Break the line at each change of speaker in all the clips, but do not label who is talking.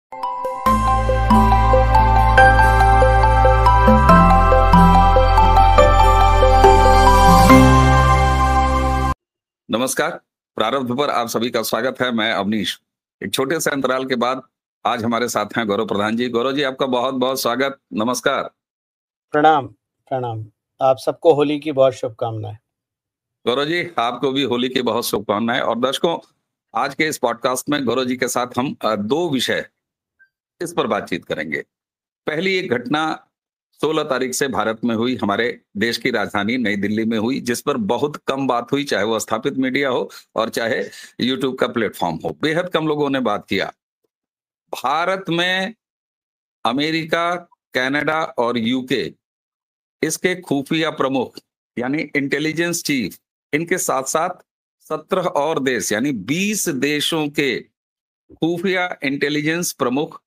नमस्कार। प्रारब्ध पर आप सभी का स्वागत है। मैं अवनीश। एक छोटे से अंतराल के बाद आज हमारे साथ हैं गौरव प्रधान जी। गौरव जी, आपका बहुत बहुत स्वागत। नमस्कार।
प्रणाम। प्रणाम। आप सबको होली की बहुत शुभकामनाएं।
गौरव जी, आपको भी होली की बहुत शुभकामनाएं। और दर्शकों, आज के इस पॉडकास्ट में गौरव जी के साथ हम दो विषय इस पर बातचीत करेंगे। पहली एक घटना 16 तारीख से भारत में हुई, हमारे देश की राजधानी नई दिल्ली में हुई, जिस पर बहुत कम बात हुई, चाहे वो स्थापित मीडिया हो और चाहे यूट्यूब का प्लेटफॉर्म हो। बेहद कम लोगों ने बात किया। भारत में अमेरिका, कनाडा और यूके, इसके खुफिया प्रमुख यानी इंटेलिजेंस चीफ, इनके साथ साथ 17 और देश यानी 20 देशों के खुफिया इंटेलिजेंस प्रमुख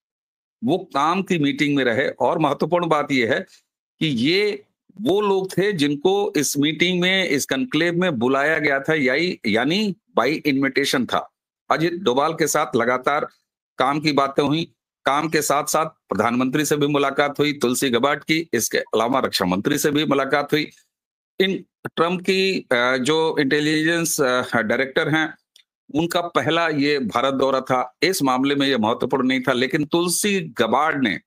वो काम की मीटिंग में रहे। और महत्वपूर्ण बात यह है कि ये वो लोग थे जिनको इस मीटिंग में, इस कन्क्लेव में बुलाया गया था, यानी बाई इनविटेशन था। अजित डोभाल के साथ लगातार काम की बातें हुई। काम के साथ साथ प्रधानमंत्री से भी मुलाकात हुई, तुलसी गबार्ड की। इसके अलावा रक्षा मंत्री से भी मुलाकात हुई। इन ट्रंप की जो इंटेलिजेंस डायरेक्टर हैं, उनका पहला ये भारत दौरा था। इस मामले में ये महत्वपूर्ण नहीं था, लेकिन तुलसी गबार्ड ने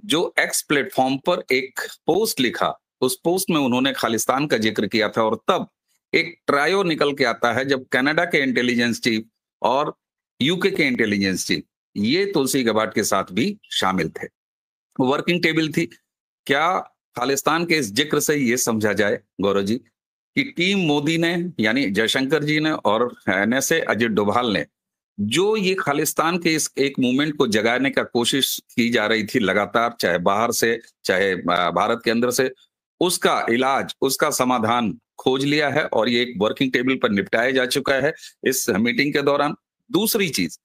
जो एक्स प्लेटफॉर्म पर एक पोस्ट लिखा, उस पोस्ट में उन्होंने खालिस्तान का जिक्र किया था। और तब एक ट्रायो निकल के आता है, जब कनाडा के इंटेलिजेंस चीफ और यूके के इंटेलिजेंस चीफ ये तुलसी गबार्ड के साथ भी शामिल थे। वर्किंग टेबल थी। क्या खालिस्तान के इस जिक्र से ये समझा जाए गौरव जी कि टीम मोदी ने, यानी जयशंकर जी ने और एनएसए अजित डोभाल ने, जो ये खालिस्तान के इस एक मूवमेंट को जगाने का कोशिश की जा रही थी लगातार, चाहे बाहर से चाहे भारत के अंदर से, उसका इलाज, उसका समाधान खोज लिया है और ये एक वर्किंग टेबल पर निपटाया जा चुका है इस मीटिंग के दौरान। दूसरी चीज,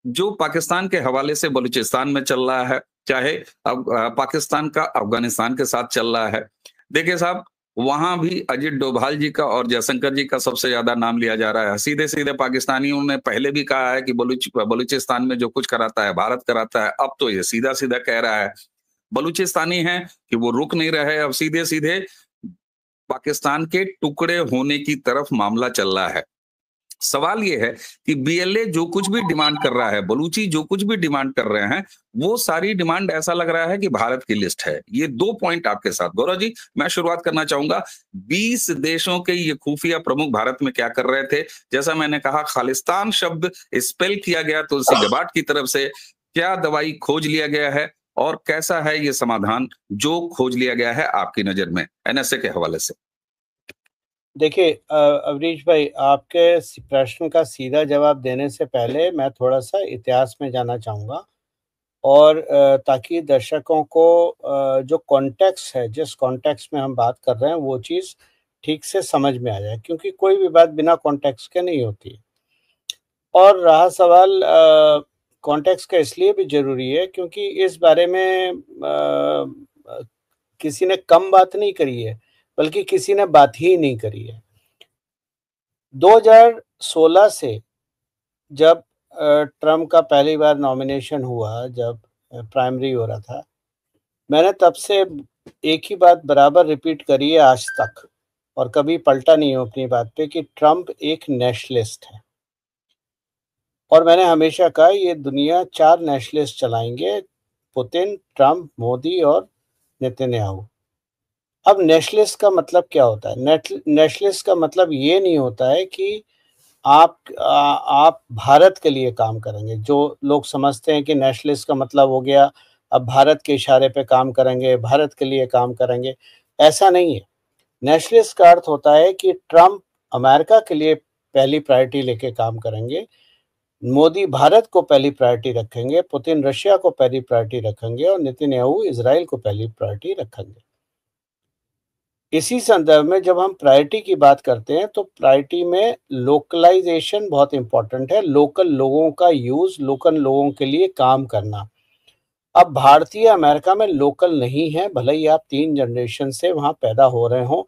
जो पाकिस्तान के हवाले से बलूचिस्तान में चल रहा है, चाहे अब पाकिस्तान का अफगानिस्तान के साथ चल रहा है, देखिए साहब, वहां भी अजित डोभाल जी का और जयशंकर जी का सबसे ज्यादा नाम लिया जा रहा है। सीधे सीधे पाकिस्तानियों ने पहले भी कहा है कि बलूचिस्तान में जो कुछ कराता है भारत कराता है। अब तो ये सीधा सीधा कह रहा है, बलूचिस्तानी है कि वो रुक नहीं रहे, अब सीधे सीधे पाकिस्तान के टुकड़े होने की तरफ मामला चल रहा है। सवाल ये है कि बीएलए जो कुछ भी डिमांड कर रहा है, बलूची जो कुछ भी डिमांड कर रहे हैं, वो सारी डिमांड ऐसा लग रहा है कि भारत की लिस्ट है। ये दो पॉइंट आपके साथ गौरव जी मैं शुरुआत करना चाहूंगा। 20 देशों के ये खुफिया प्रमुख भारत में क्या कर रहे थे? जैसा मैंने कहा, खालिस्तान शब्द स्पेल किया गया तुलसी गबार्ड की तरफ से। क्या दवाई खोज लिया गया है और कैसा है ये समाधान जो खोज लिया गया है आपकी नजर में एनएसए के हवाले से?
देखिए अवनीश भाई, आपके प्रश्न का सीधा जवाब देने से पहले मैं थोड़ा सा इतिहास में जाना चाहूँगा और ताकि दर्शकों को जो कॉन्टेक्स्ट है, जिस कॉन्टेक्स्ट में हम बात कर रहे हैं, वो चीज़ ठीक से समझ में आ जाए, क्योंकि कोई भी बात बिना कॉन्टेक्स्ट के नहीं होती। और रहा सवाल कॉन्टेक्स्ट का, इसलिए भी ज़रूरी है क्योंकि इस बारे में किसी ने कम बात नहीं करी है, बल्कि किसी ने बात ही नहीं करी है। 2016 से जब ट्रम्प का पहली बार नॉमिनेशन हुआ, जब प्राइमरी हो रहा था, मैंने तब से एक ही बात बराबर रिपीट करी है आज तक, और कभी पलटा नहीं हूँ अपनी बात पे, कि ट्रम्प एक नेशनलिस्ट है। और मैंने हमेशा कहा ये दुनिया 4 नेशनलिस्ट चलाएंगे, पुतिन, ट्रम्प, मोदी और नेतन्याहू। अब नेशनलिस्ट का मतलब क्या होता है? नेशनलिस्ट का मतलब ये नहीं होता है कि आप भारत के लिए काम करेंगे। जो लोग समझते हैं कि नेशनलिस्ट का मतलब हो गया अब भारत के इशारे पे काम करेंगे, भारत के लिए काम करेंगे, ऐसा नहीं है। नेशनलिस्ट का अर्थ होता है कि ट्रम्प अमेरिका के लिए पहली प्रायोरिटी लेके काम करेंगे, मोदी भारत को पहली प्रायोरिटी रखेंगे, पुतिन रशिया को पहली प्रायोरिटी रखेंगे और नेतन्याहू इजराइल को पहली प्रायोरिटी रखेंगे। इसी संदर्भ में जब हम प्रायोरिटी की बात करते हैं तो प्रायोरिटी में लोकलाइजेशन बहुत इंपॉर्टेंट है। लोकल लोगों का यूज, लोकल लोगों के लिए काम करना। अब भारतीय अमेरिका में लोकल नहीं है, भले ही आप 3 जनरेशन से वहां पैदा हो रहे हो,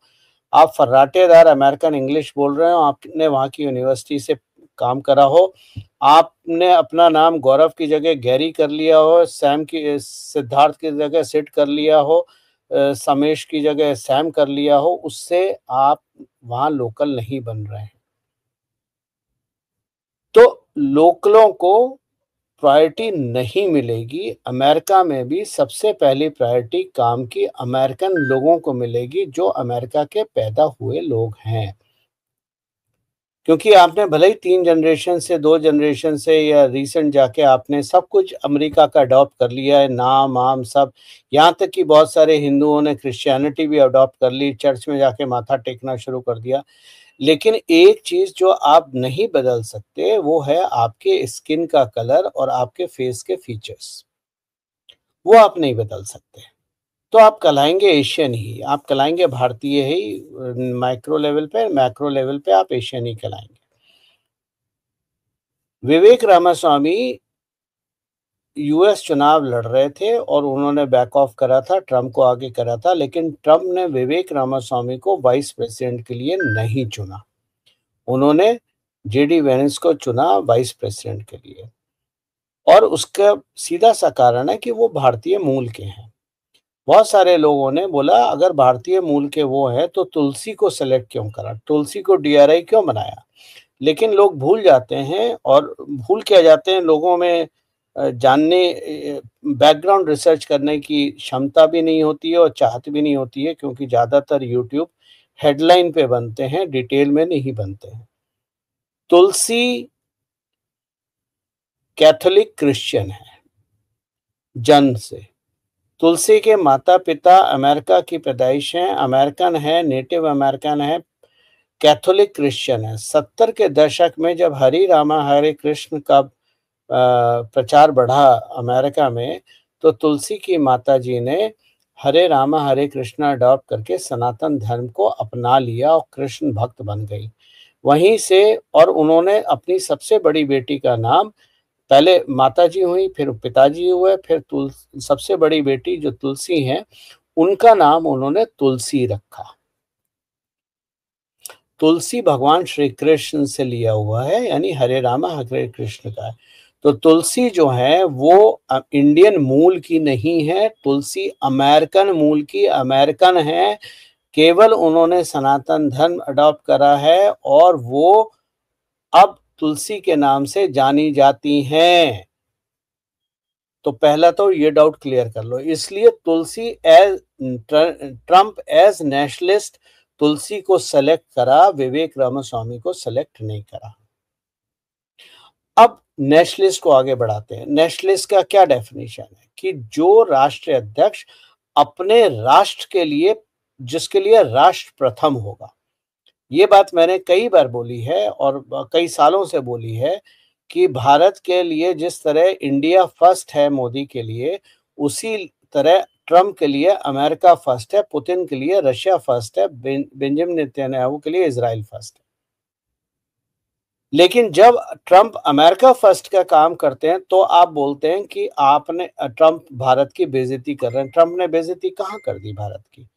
आप फर्राटेदार अमेरिकन इंग्लिश बोल रहे हो, आपने वहां की यूनिवर्सिटी से काम करा हो, आपने अपना नाम गौरव की जगह गैरी कर लिया हो, सिद्धार्थ की जगह सिड कर लिया हो, समेश की जगह सैम कर लिया हो, उससे आप वहां लोकल नहीं बन रहे हैं। तो लोकलों को प्रायोरिटी नहीं मिलेगी। अमेरिका में भी सबसे पहली प्रायोरिटी काम की अमेरिकन लोगों को मिलेगी, जो अमेरिका के पैदा हुए लोग हैं। क्योंकि आपने भले ही 3 जनरेशन से, 2 जनरेशन से या रिसेंट जाके आपने सब कुछ अमेरिका का अडॉप्ट कर लिया है, नाम आम सब, यहाँ तक कि बहुत सारे हिंदुओं ने क्रिश्चियनिटी भी अडॉप्ट कर ली, चर्च में जाके माथा टेकना शुरू कर दिया। लेकिन एक चीज जो आप नहीं बदल सकते वो है आपके स्किन का कलर और आपके फेस के फीचर्स, वो आप नहीं बदल सकते। तो आप कहलाएंगे एशियन ही, आप कहलाएंगे भारतीय ही, माइक्रो लेवल पे, मैक्रो लेवल पे आप एशियन ही कहलाएंगे। विवेक रामास्वामी यूएस चुनाव लड़ रहे थे और उन्होंने बैक ऑफ करा था, ट्रम्प को आगे करा था, लेकिन ट्रम्प ने विवेक रामास्वामी को वाइस प्रेसिडेंट के लिए नहीं चुना। उन्होंने जेडी वेंस को चुना वाइस प्रेसिडेंट के लिए, और उसका सीधा सा कारण है कि वो भारतीय मूल के हैं। बहुत सारे लोगों ने बोला अगर भारतीय मूल के वो हैं तो तुलसी को सेलेक्ट क्यों करा, तुलसी को डीआरआई क्यों बनाया। लेकिन लोग भूल जाते हैं, और भूल क्या जाते हैं, लोगों में जानने, बैकग्राउंड रिसर्च करने की क्षमता भी नहीं होती है और चाहत भी नहीं होती है, क्योंकि ज़्यादातर यूट्यूब हेडलाइन पे बनते हैं, डिटेल में नहीं बनते हैं। तुलसी कैथोलिक क्रिश्चियन है जन्म से। तुलसी के माता पिता अमेरिका की पैदाइश हैं, अमेरिकन है, नेटिव अमेरिकन है, कैथोलिक क्रिश्चियन है। 70 के दशक में जब हरे रामा हरे कृष्ण का प्रचार बढ़ा अमेरिका में, तो तुलसी की माताजी ने हरे रामा हरे कृष्ण अडॉप्ट करके सनातन धर्म को अपना लिया और कृष्ण भक्त बन गई वहीं से। और उन्होंने अपनी सबसे बड़ी बेटी का नाम, पहले माताजी हुई, फिर पिताजी हुए, फिर सबसे बड़ी बेटी जो तुलसी हैं, उनका नाम उन्होंने तुलसी रखा। तुलसी भगवान श्री कृष्ण से लिया हुआ है, यानी हरे रामा हरे कृष्ण का है। तो तुलसी जो है वो इंडियन मूल की नहीं है, तुलसी अमेरिकन मूल की, अमेरिकन है। केवल उन्होंने सनातन धर्म अडॉप्ट करा है और वो अब तुलसी के नाम से जानी जाती हैं। तो पहला तो ये डाउट क्लियर कर लो। इसलिए तुलसी एज ट्रम्प एज नेशनलिस्ट तुलसी को सेलेक्ट करा, विवेक रामास्वामी को सेलेक्ट नहीं करा। अब नेशनलिस्ट को आगे बढ़ाते हैं। नेशनलिस्ट का क्या डेफिनेशन है कि जो राष्ट्रीय अध्यक्ष अपने राष्ट्र के लिए, जिसके लिए राष्ट्र प्रथम होगा। ये बात मैंने कई बार बोली है और कई सालों से बोली है कि भारत के लिए जिस तरह इंडिया फर्स्ट है मोदी के लिए, उसी तरह ट्रम्प के लिए अमेरिका फर्स्ट है, पुतिन के लिए रशिया फर्स्ट है, बेंजामिन नेतन्याहू के लिए इजराइल फर्स्ट है। लेकिन जब ट्रम्प अमेरिका फर्स्ट का काम करते हैं तो आप बोलते हैं कि आपने, ट्रम्प भारत की बेइज्जती कर रहे हैं। ट्रम्प ने बेइज्जती कहाँ कर दी भारत की?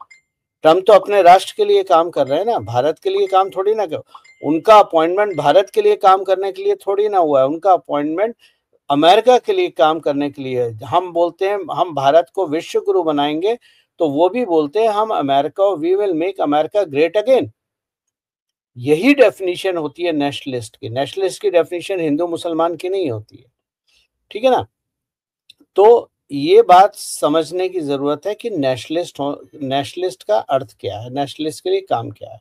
ट्रम्प तो अपने राष्ट्र के लिए काम कर रहे हैं ना, भारत के लिए काम थोड़ी ना कर। उनका अपॉइंटमेंट भारत के लिए काम करने के लिए थोड़ी ना हुआ है, उनका अपॉइंटमेंट अमेरिका के लिए काम करने के लिए। हम बोलते हैं हम भारत को विश्व गुरु बनाएंगे, तो वो भी बोलते हैं हम America, we will make America great again. यही डेफिनेशन होती है नेशनलिस्ट की। नेशनलिस्ट की डेफिनेशन हिंदू मुसलमान की नहीं होती है, ठीक है ना। तो ये बात समझने की जरूरत है कि नेशनलिस्ट का अर्थ क्या है, नेशनलिस्ट के लिए काम क्या है।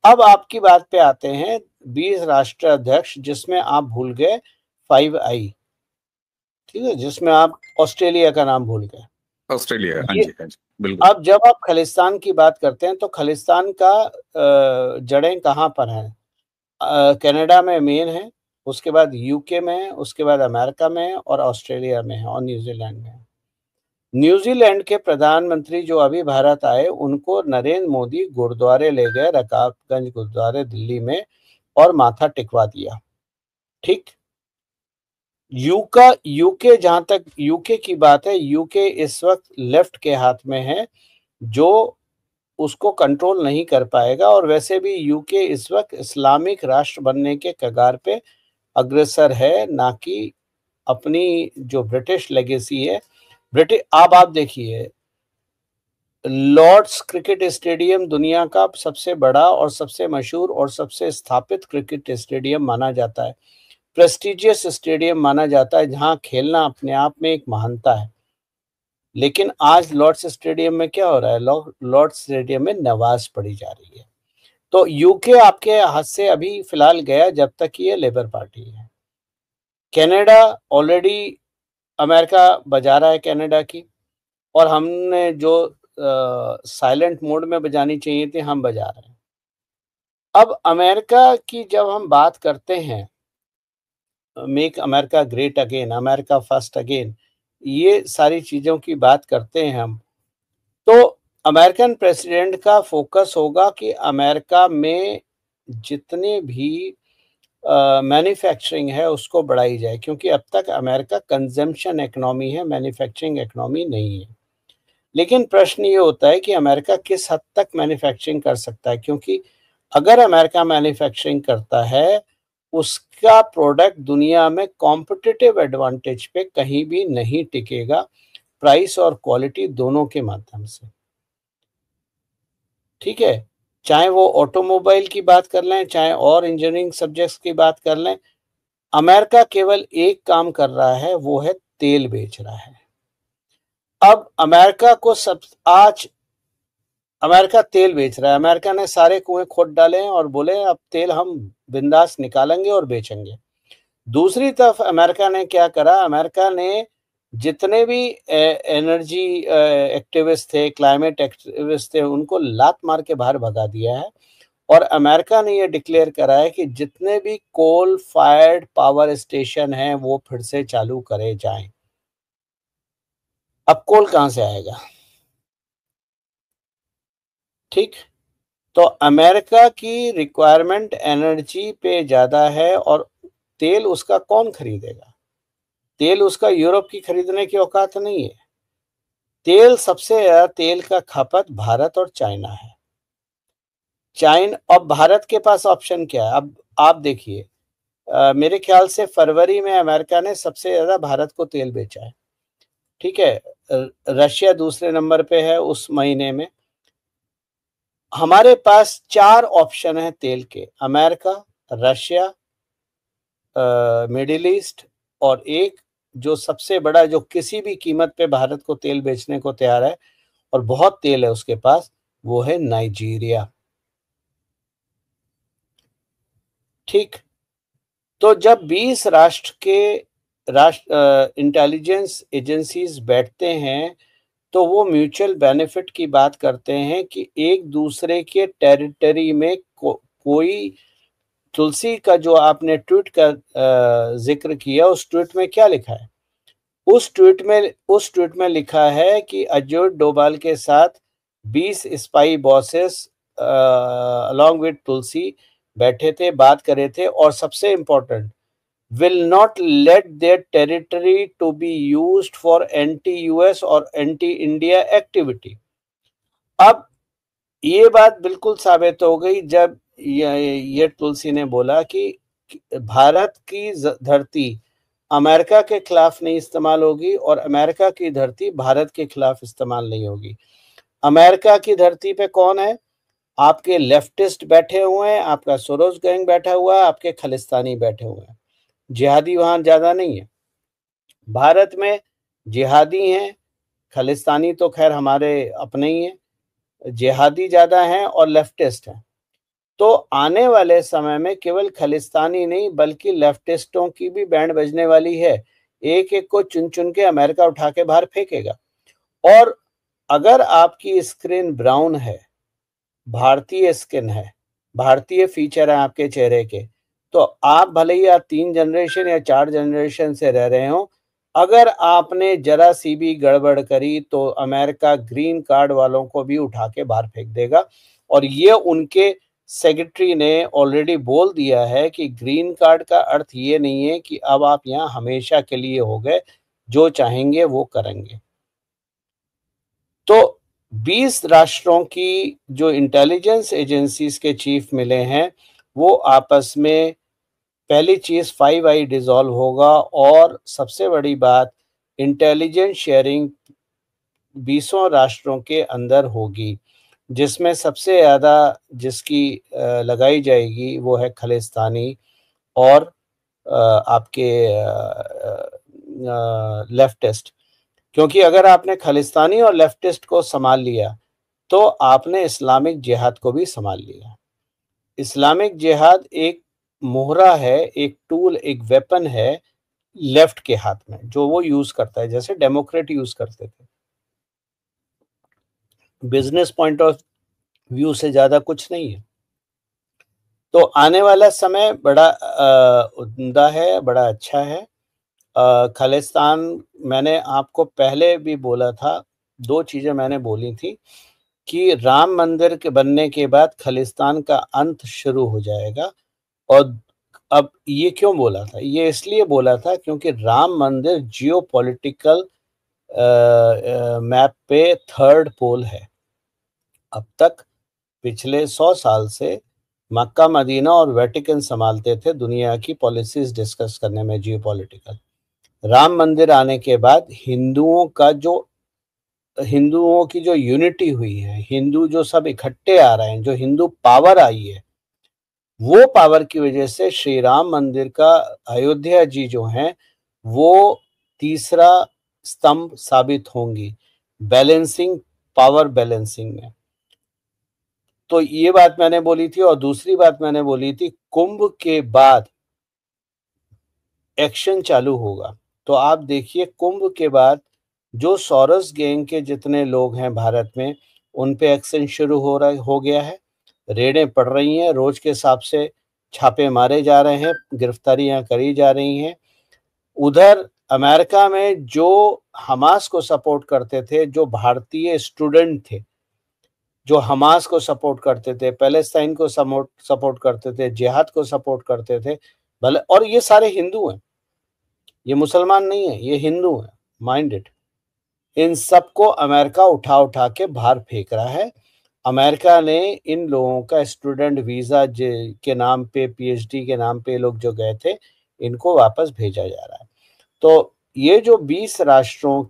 अब आपकी बात पे आते हैं 20 राष्ट्रीय अध्यक्ष, जिसमें आप भूल गए 5I, ठीक है, जिसमें आप ऑस्ट्रेलिया का नाम भूल गए।
ऑस्ट्रेलिया, हाँ जी, हाँ जी, बिल्कुल।
अब जब आप खालिस्तान की बात करते हैं तो खालिस्तान का जड़ें कहाँ पर हैं? कनाडा में मेन है, उसके बाद यूके में है, उसके बाद अमेरिका में है, और ऑस्ट्रेलिया में है, और न्यूजीलैंड में है। न्यूजीलैंड के प्रधानमंत्री जो अभी भारत आए, उनको नरेंद्र मोदी गुरुद्वारे ले गए, रकाबगंज गुरुद्वारे दिल्ली में, और माथा टिकवा दिया, ठीक। यूके, जहां तक यूके की बात है, यूके इस वक्त लेफ्ट के हाथ में है, जो उसको कंट्रोल नहीं कर पाएगा। और वैसे भी यूके इस वक्त इस्लामिक राष्ट्र बनने के कगार पे अग्रसर है, ना कि अपनी जो ब्रिटिश लेगेसी है। ब्रिटिश, अब आप देखिए, लॉर्ड्स क्रिकेट स्टेडियम दुनिया का सबसे बड़ा और सबसे मशहूर और सबसे स्थापित क्रिकेट स्टेडियम माना जाता है, प्रेस्टिजियस स्टेडियम माना जाता है, जहां खेलना अपने आप में एक महानता है। लेकिन आज लॉर्ड्स स्टेडियम में क्या हो रहा है? लॉर्ड्स स्टेडियम में नमाज पढ़ी जा रही है। तो यूके आपके हाथ से अभी फिलहाल गया, जब तक ये लेबर पार्टी है। कनाडा ऑलरेडी अमेरिका बजा रहा है कनाडा की, और हमने जो साइलेंट मोड में बजानी चाहिए थी, हम बजा रहे हैं। अब अमेरिका की जब हम बात करते हैं, make America great again, America first again, ये सारी चीज़ों की बात करते हैं हम, तो अमेरिकन प्रेसिडेंट का फोकस होगा कि अमेरिका में जितने भी मैन्युफैक्चरिंग है उसको बढ़ाई जाए, क्योंकि अब तक अमेरिका कंजम्पशन इकोनॉमी है, मैन्युफैक्चरिंग इकोनॉमी नहीं है। लेकिन प्रश्न ये होता है कि अमेरिका किस हद तक मैन्युफैक्चरिंग कर सकता है, क्योंकि अगर अमेरिका मैन्युफैक्चरिंग करता है, उसका प्रोडक्ट दुनिया में कॉम्पिटिटिव एडवांटेज पे कहीं भी नहीं टिकेगा, प्राइस और क्वालिटी दोनों के माध्यम से। ठीक है, चाहे वो ऑटोमोबाइल की बात कर लें, चाहे और इंजीनियरिंग सब्जेक्ट्स की बात कर लें, अमेरिका केवल एक काम कर रहा है, वो है तेल बेच रहा है। अब अमेरिका को आज अमेरिका तेल बेच रहा है, अमेरिका ने सारे कुएं खोद डाले हैं और बोले अब तेल हम बिंदास निकालेंगे और बेचेंगे। दूसरी तरफ अमेरिका ने क्या करा? अमेरिका ने जितने भी एनर्जी एक्टिविस्ट थे, क्लाइमेट एक्टिविस्ट थे, उनको लात मार के बाहर भगा दिया है। और अमेरिका ने ये डिक्लेयर करा है कि जितने भी कोल फायर्ड पावर स्टेशन हैं वो फिर से चालू करे जाएं। अब कोल कहां से आएगा? ठीक, तो अमेरिका की रिक्वायरमेंट एनर्जी पे ज्यादा है, और तेल उसका कौन खरीदेगा? तेल उसका यूरोप की खरीदने की औकात नहीं है। तेल सबसे ज्यादा तेल का खपत भारत और चाइना है। अब भारत के पास ऑप्शन क्या है? अब आप देखिए, मेरे ख्याल से फरवरी में अमेरिका ने सबसे ज्यादा भारत को तेल बेचा है। ठीक है, रशिया दूसरे नंबर पे है उस महीने में। हमारे पास 4 ऑप्शन है तेल के, अमेरिका, रशिया, मिडिल ईस्ट, और एक जो सबसे बड़ा, जो किसी भी कीमत पे भारत को तेल बेचने को तैयार है और बहुत तेल है उसके पास, वो है नाइजीरिया। ठीक, तो जब 20 राष्ट्र के इंटेलिजेंस एजेंसीज बैठते हैं, तो वो म्यूचुअल बेनिफिट की बात करते हैं कि एक दूसरे के टेरिटरी में कोई, तुलसी का जो आपने ट्वीट का जिक्र किया, उस ट्वीट में क्या लिखा है? उस ट्वीट में लिखा है कि अजय डोभाल के साथ 20 स्पाई बॉसेस अलॉन्ग विद तुलसी बैठे थे, बात करे थे, और सबसे important, will not let their territory to be used for anti-US और anti-India activity। अब ये बात बिल्कुल साबित हो गई जब ये तुलसी ने बोला कि भारत की धरती अमेरिका के खिलाफ नहीं इस्तेमाल होगी और अमेरिका की धरती भारत के खिलाफ इस्तेमाल नहीं होगी। अमेरिका की धरती पे कौन है? आपके लेफ्टिस्ट बैठे हुए हैं, आपका सोरोस गैंग बैठा हुआ है, आपके खालिस्तानी बैठे हुए हैं। जिहादी वहां ज्यादा नहीं है। भारत में जिहादी हैं, खालिस्तानी तो खैर हमारे अपने ही हैं, जिहादी ज्यादा हैं और लेफ्टिस्ट हैं। तो आने वाले समय में केवल खालिस्तानी नहीं बल्कि लेफ्टिस्टों की भी बैंड बजने वाली है। एक एक को चुन चुन के अमेरिका उठा के बाहर फेंकेगा। और अगर आपकी स्क्रीन ब्राउन है, भारतीय स्किन है, भारतीय फीचर है आपके चेहरे के, तो आप भले ही आप 3 जनरेशन या 4 जनरेशन से रह रहे हो, अगर आपने जरा सी भी गड़बड़ करी तो अमेरिका ग्रीन कार्ड वालों को भी उठा के बाहर फेंक देगा। और ये उनके सेक्रेटरी ने ऑलरेडी बोल दिया है कि ग्रीन कार्ड का अर्थ ये नहीं है कि अब आप यहाँ हमेशा के लिए हो गए, जो चाहेंगे वो करेंगे। तो 20 राष्ट्रों की जो इंटेलिजेंस एजेंसीज के चीफ मिले हैं, वो आपस में पहली चीज 5I डिसॉल्व होगा, और सबसे बड़ी बात इंटेलिजेंस शेयरिंग 20 राष्ट्रों के अंदर होगी, जिसमें सबसे ज़्यादा जिसकी लगाई जाएगी वो है खालिस्तानी और आपके लेफ्टिस्ट। क्योंकि अगर आपने खालिस्तानी और लेफ्टिस्ट को संभाल लिया तो आपने इस्लामिक जिहाद को भी संभाल लिया। इस्लामिक जिहाद एक मोहरा है, एक टूल, एक वेपन है लेफ्ट के हाथ में, जो वो यूज करता है, जैसे डेमोक्रेट यूज करते थे। बिजनेस पॉइंट ऑफ व्यू से ज्यादा कुछ नहीं है। तो आने वाला समय बड़ा उम्दा है, बड़ा अच्छा है। खालिस्तान, मैंने आपको पहले भी बोला था, 2 चीजें मैंने बोली थी कि राम मंदिर के बनने के बाद खालिस्तान का अंत शुरू हो जाएगा। और अब ये क्यों बोला था? ये इसलिए बोला था क्योंकि राम मंदिर जियोपॉलिटिकल मैप पे थर्ड पोल है। अब तक पिछले 100 साल से मक्का मदीना और वेटिकन संभालते थे दुनिया की पॉलिसीज डिस्कस करने में, जियोपॉलिटिकल। राम मंदिर आने के बाद हिंदुओं की जो यूनिटी हुई है, हिंदू जो सब इकट्ठे आ रहे हैं, जो हिंदू पावर आई है, वो पावर की वजह से श्री राम मंदिर का अयोध्या जी जो हैं वो तीसरा स्तंभ साबित होंगी बैलेंसिंग, पावर बैलेंसिंग में। तो ये बात मैंने बोली थी। और दूसरी बात मैंने बोली थी, कुंभ के बाद एक्शन चालू होगा। तो आप देखिए, कुंभ के बाद जो सोरोस गैंग के जितने लोग हैं भारत में, उन पे एक्शन शुरू हो गया है। रेडें पड़ रही हैं, रोज के हिसाब से छापे मारे जा रहे हैं, गिरफ्तारियां करी जा रही हैं। उधर अमेरिका में जो हमास को सपोर्ट करते थे, जो भारतीय स्टूडेंट थे, जो हमास को सपोर्ट करते थे, पैलेस्टाइन को सपोर्ट करते थे, जिहाद को सपोर्ट करते थे, भले, और ये सारे हिंदू हैं, ये मुसलमान नहीं है, ये हिंदू हैं, माइंड इट। इन सबको अमेरिका उठा उठा के बाहर फेंक रहा है। अमेरिका ने इन लोगों का स्टूडेंट वीजा के नाम पे, पीएचडी के नाम पे लोग जो गए थे, इनको वापस भेजा जा रहा है। तो ये जो 20 राष्ट्रों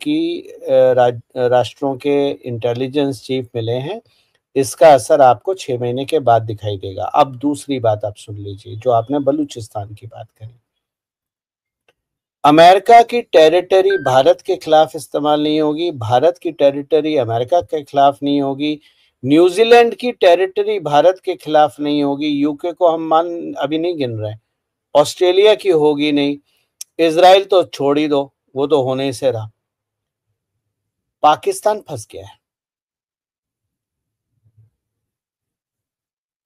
के इंटेलिजेंस चीफ मिले हैं, इसका असर आपको 6 महीने के बाद दिखाई देगा। अब दूसरी बात आप सुन लीजिए, जो आपने बलूचिस्तान की बात करी। अमेरिका की टेरिटरी भारत के खिलाफ इस्तेमाल नहीं होगी, भारत की टेरिटरी अमेरिका के खिलाफ नहीं होगी, न्यूजीलैंड की टेरिटरी भारत के खिलाफ नहीं होगी, यूके को हम अभी नहीं गिन रहे, ऑस्ट्रेलिया की होगी नहीं, इजराइल तो छोड़ ही दो, वो तो होने से रहा। पाकिस्तान फंस गया है।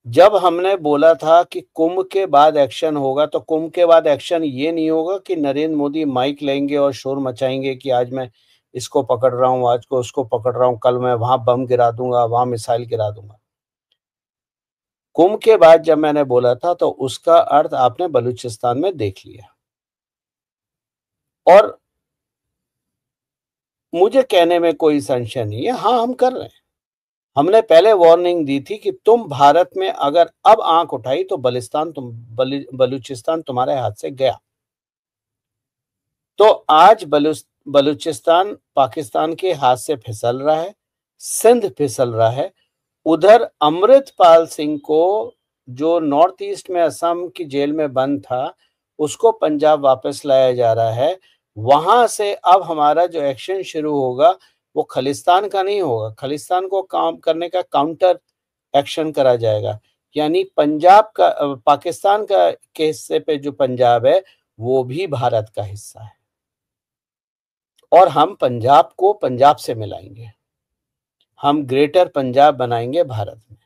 जब हमने बोला था कि कुंभ के बाद एक्शन होगा, तो कुंभ के बाद एक्शन ये नहीं होगा कि नरेंद्र मोदी माइक लेंगे और शोर मचाएंगे कि आज मैं इसको पकड़ रहा हूं, आज को उसको पकड़ रहा हूं, कल मैं वहां बम गिरा दूंगा, वहां मिसाइल गिरा दूंगा। कुंभ के बाद जब मैंने बोला था तो उसका अर्थ आपने बलूचिस्तान में देख लिया। और मुझे कहने में कोई संशय नहीं है, हाँ, हम कर रहे हैं। हमने पहले वार्निंग दी थी कि तुम भारत में अगर अब आंख उठाई तो बलूचिस्तान तुम्हारे हाथ से गया। तो आज बलूचिस्तान पाकिस्तान के हाथ से फिसल रहा है, सिंध फिसल रहा है। उधर अमृतपाल सिंह को, जो नॉर्थ ईस्ट में असम की जेल में बंद था, उसको पंजाब वापस लाया जा रहा है। वहां से अब हमारा जो एक्शन शुरू होगा वो खालिस्तान का नहीं होगा, खालिस्तान को काम करने का काउंटर एक्शन करा जाएगा। यानी पंजाब का, पाकिस्तान का के हिस्से पे जो पंजाब है वो भी भारत का हिस्सा है, और हम पंजाब को पंजाब से मिलाएंगे, हम ग्रेटर पंजाब बनाएंगे भारत में।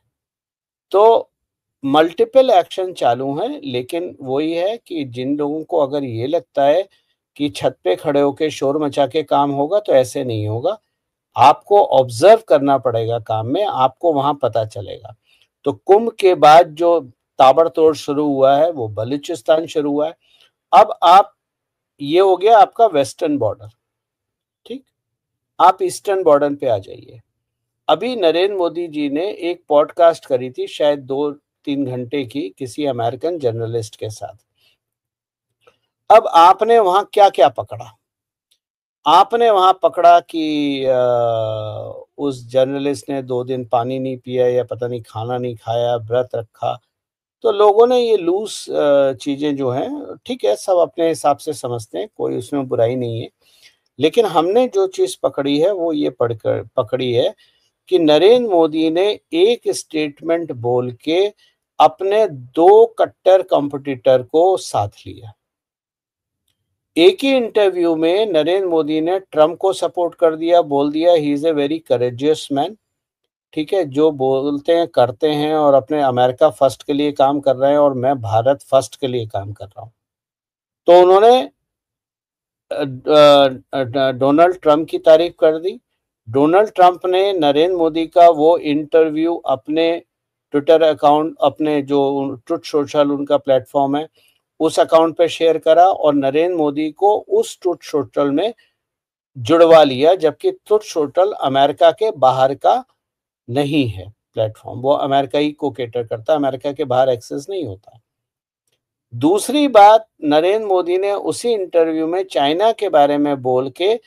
तो मल्टीपल एक्शन चालू हैं, लेकिन वही है कि जिन लोगों को अगर ये लगता है कि छत पे खड़े होकर शोर मचा के काम होगा, तो ऐसे नहीं होगा। आपको ऑब्जर्व करना पड़ेगा काम में, आपको वहां पता चलेगा। तो कुंभ के बाद जो ताबड़तोड़ शुरू हुआ है वो बलूचिस्तान शुरू हुआ है। अब आप, ये हो गया आपका वेस्टर्न बॉर्डर, ठीक। आप ईस्टर्न बॉर्डर पे आ जाइए। अभी नरेंद्र मोदी जी ने एक पॉडकास्ट करी थी, शायद 2-3 घंटे की, किसी अमेरिकन जर्नलिस्ट के साथ। अब आपने वहां क्या क्या पकड़ा? आपने वहां पकड़ा कि उस जर्नलिस्ट ने 2 दिन पानी नहीं पिया या पता नहीं खाना नहीं खाया, व्रत रखा। तो लोगों ने ये लूज चीजें जो हैं, ठीक है, सब अपने हिसाब से समझते हैं, कोई उसमें बुराई नहीं है। लेकिन हमने जो चीज पकड़ी है वो ये पकड़ी है कि नरेंद्र मोदी ने एक स्टेटमेंट बोल के अपने 2 कट्टर कंपटीटर को साथ लिया। एक ही इंटरव्यू में नरेंद्र मोदी ने ट्रम्प को सपोर्ट कर दिया, बोल दिया he is a very courageous man, ठीक है, जो बोलते हैं करते हैं और अपने अमेरिका फर्स्ट के लिए काम कर रहे हैं और मैं भारत फर्स्ट के लिए काम कर रहा हूं। तो उन्होंने डोनाल्ड ट्रंप की तारीफ कर दी। डोनाल्ड ट्रंप ने नरेंद्र मोदी का वो इंटरव्यू अपने ट्विटर अकाउंट, अपने जो ट्रुथ सोशल उनका प्लेटफॉर्म है, उस अकाउंट पे शेयर करा और नरेंद्र मोदी को उस ट्रुथ सोशल में जुड़वा लिया, जबकि ट्रुथ सोशल अमेरिका के बाहर का नहीं है प्लेटफॉर्म, वो अमेरिका ही को केटर करता है, अमेरिका के बाहर एक्सेस नहीं होता। दूसरी बात, नरेंद्र मोदी ने उसी इंटरव्यू में चाइना के बारे में बोल के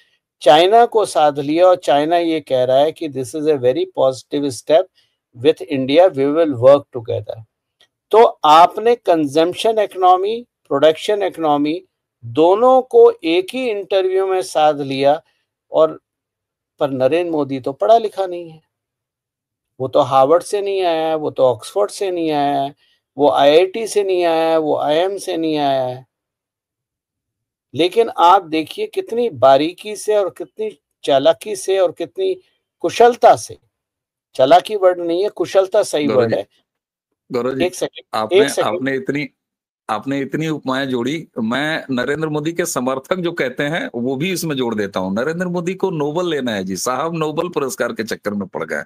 चाइना को साध लिया और चाइना ये कह रहा है कि this is a very positive step with India, we will work together. तो आपने कंजम्पशन इकोनॉमी, प्रोडक्शन इकोनॉमी दोनों को एक ही इंटरव्यू में साध लिया। और पर नरेंद्र मोदी तो पढ़ा लिखा नहीं है, वो तो हार्वर्ड से नहीं आया है, वो तो ऑक्सफोर्ड से नहीं आया है, वो आईआईटी से नहीं आया है, वो आईएम से नहीं आया है। लेकिन आप देखिए कितनी बारीकी से और कितनी चालाकी से और कितनी कुशलता से, चालाकी वर्ड नहीं है, कुशलता सही
गौरव
वर्ड
जी,
है।
गौरव जी,
एक सेकंड,
आपने
एक सेकंड।
आपने इतनी उपमाएं जोड़ी। मैं नरेंद्र मोदी के समर्थक जो कहते हैं वो भी इसमें जोड़ देता हूं। नरेंद्र मोदी को नोबल लेना है जी, साहब नोबल पुरस्कार के चक्कर में पड़ गए।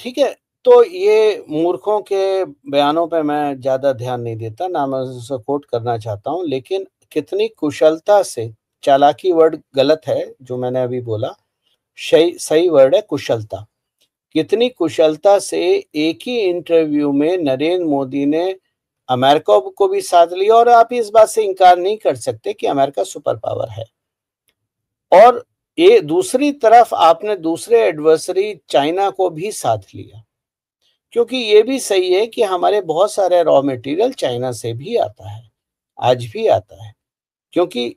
ठीक है, तो ये मूर्खों के बयानों पे मैं ज्यादा ध्यान नहीं देता, ना मैं उसे कोट करना चाहता हूँ, लेकिन कितनी कुशलता से, चालाकी वर्ड गलत है जो मैंने अभी बोला, सही सही वर्ड है कुशलता। कितनी कुशलता से एक ही इंटरव्यू में नरेंद्र मोदी ने अमेरिका को भी साथ लिया। और आप इस बात से इनकार नहीं कर सकते कि अमेरिका सुपर पावर है। और ये दूसरी तरफ आपने दूसरे एडवर्सरी चाइना को भी साथ लिया, क्योंकि ये भी सही है कि हमारे बहुत सारे रॉ मटेरियल चाइना से भी आता है, आज भी आता है। क्योंकि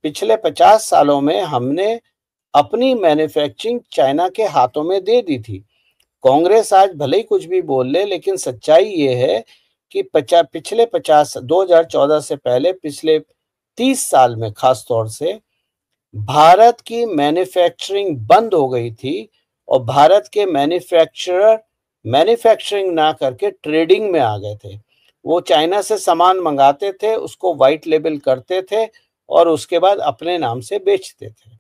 पिछले 50 सालों में हमने अपनी मैन्युफैक्चरिंग चाइना के हाथों में दे दी थी। कांग्रेस आज भले ही कुछ भी बोल ले, लेकिन सच्चाई ये है कि पिछले 2014 से पहले पिछले 30 साल में खास तौर से भारत की मैन्युफैक्चरिंग बंद हो गई थी और भारत के मैन्युफैक्चरर मैन्युफैक्चरिंग ना करके ट्रेडिंग में आ गए थे। वो चाइना से सामान मंगाते थे, उसको व्हाइट लेबल करते थे और उसके बाद अपने नाम से बेचते थे।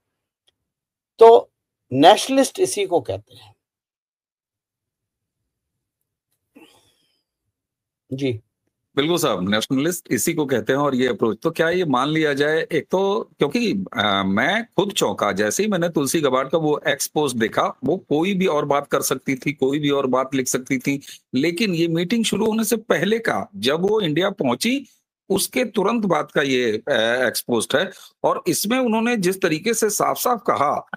तो नेशनलिस्ट इसी को कहते हैं जी।
बिल्कुल साहब, नेशनलिस्ट इसी को कहते हैं। और ये अप्रोच तो क्या ये मान लिया जाए, एक तो क्योंकि मैं खुद चौंका जैसे ही मैंने तुलसी गाबार्ड का वो एक्स पोस्ट देखा। वो कोई भी और बात कर सकती थी, कोई भी और बात लिख सकती थी, लेकिन ये मीटिंग शुरू होने से पहले का, जब वो इंडिया पहुंची उसके तुरंत बाद का ये एक्स पोस्ट है। और इसमें उन्होंने जिस तरीके से साफ साफ कहा,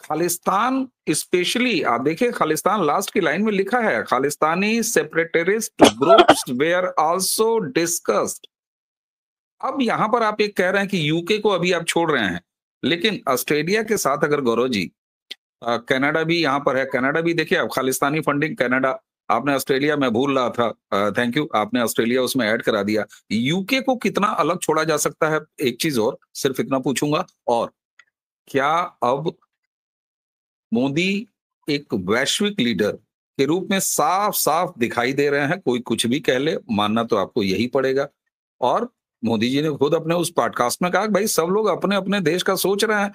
खालिस्तान स्पेशली, आप देखिए खालिस्तान लास्ट की लाइन में लिखा है, Khalistani separatist groups where also discussed. अब यहां पर आप एक कह रहे हैं कि यूके को अभी आप छोड़ रहे हैं, लेकिन ऑस्ट्रेलिया के साथ अगर गौरव जी, कनाडा भी यहां पर है। कनाडा भी देखिए, अब खालिस्तानी फंडिंग कनाडा, आपने ऑस्ट्रेलिया में भूल रहा था, थैंक यू, आपने ऑस्ट्रेलिया उसमें ऐड करा दिया। यूके को कितना अलग छोड़ा जा सकता है? एक चीज और सिर्फ इतना पूछूंगा, और क्या अब मोदी एक वैश्विक लीडर के रूप में साफ साफ दिखाई दे रहे हैं? कोई कुछ भी कह ले, मानना तो आपको यही पड़ेगा। और मोदी जी ने खुद अपने उस पॉडकास्ट में कहा कि भाई सब लोग अपने अपने देश का सोच रहे हैं,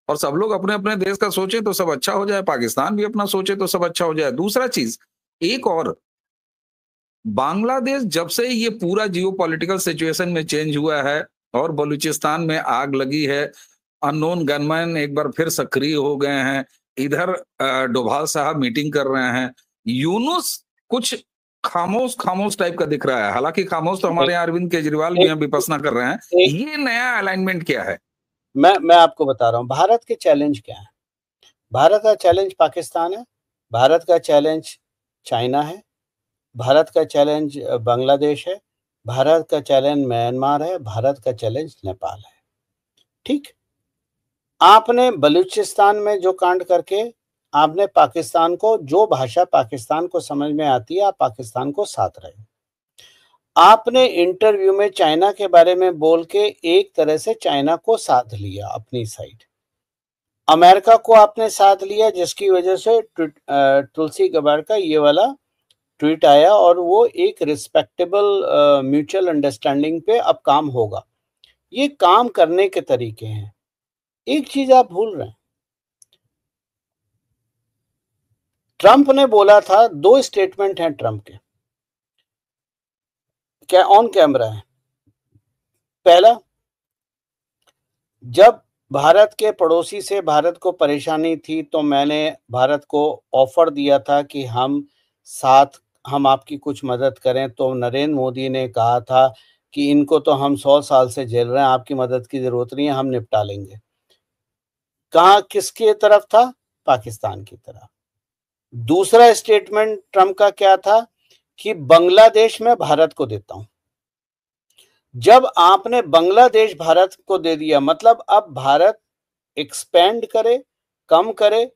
और सब लोग अपने अपने देश का सोचे तो सब अच्छा हो जाए, पाकिस्तान भी अपना सोचे तो सब अच्छा हो जाए। दूसरा चीज, एक और, बांग्लादेश जब से ये पूरा जियो पॉलिटिकल सिचुएशन में चेंज हुआ है और बलूचिस्तान में आग लगी है, अननोन गनमैन एक बार फिर सक्रिय हो गए हैं, इधर डोभाल साहब मीटिंग कर रहे हैं, यूनुस कुछ खामोश खामोश टाइप का दिख रहा है। हालांकि खामोश तो हमारे यहाँ अरविंद केजरीवाल भी हैं, विपස්සना कर रहे हैं। ये नया अलाइनमेंट क्या है?
मैं आपको बता रहा हूँ भारत के चैलेंज क्या है। भारत का चैलेंज पाकिस्तान है, भारत का चैलेंज चाइना है, भारत का चैलेंज बांग्लादेश है, भारत का चैलेंज म्यांमार है, भारत का चैलेंज नेपाल है। ठीक, आपने बलूचिस्तान में जो कांड करके आपने पाकिस्तान को, जो भाषा पाकिस्तान को समझ में आती है, आप पाकिस्तान को साथ रहे। आपने इंटरव्यू में चाइना के बारे में बोल के एक तरह से चाइना को साथ लिया अपनी साइड। अमेरिका को आपने साथ लिया, जिसकी वजह से तुलसी गबार्ड का ये वाला ट्वीट आया और वो एक रिस्पेक्टेबल म्यूचुअल अंडरस्टैंडिंग पे अब काम होगा। ये काम करने के तरीके हैं। एक चीज आप भूल रहे हैं, ट्रंप ने बोला था, दो स्टेटमेंट हैं ट्रंप के, क्या ऑन कैमरा है। पहला, जब भारत के पड़ोसी से भारत को परेशानी थी तो मैंने भारत को ऑफर दिया था कि हम आपकी कुछ मदद करें, तो नरेंद्र मोदी ने कहा था कि इनको तो हम 100 साल से झेल रहे हैं, आपकी मदद की जरूरत नहीं है, हम निपटा लेंगे। कहाँ, किसकी तरफ था? पाकिस्तान की तरफ। दूसरा स्टेटमेंट ट्रंप का क्या था कि बांग्लादेश में भारत को देता हूं। जब आपने बांग्लादेश भारत को दे दिया, मतलब अब भारत एक्सपेंड करे, कम करे,